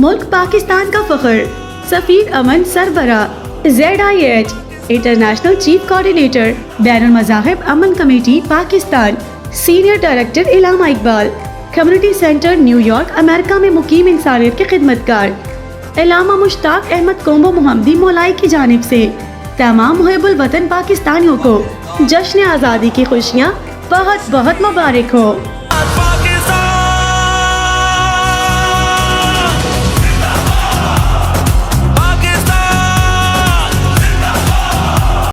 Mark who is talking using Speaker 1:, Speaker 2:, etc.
Speaker 1: मुल्क पाकिस्तान का फख्र, सफीर अमन सरबरा, ZIH इंटरनेशनल चीफ कोऑर्डिनेटर, बैनुल मज़ाहिब अमन committee Pakistan, senior director Allama Iqbal, community centre New York America में मुकीम इंसानियत के खिदमतकार इलामा मुश्ताक अहमद कोम्बो मोहम्मदी मौलाई की जानिब से तमाम मुहिब्बुल वतन पाकिस्तानियों को जश्न आज़ादी की खुशियाँ बहुत बहुत मुबारक हो।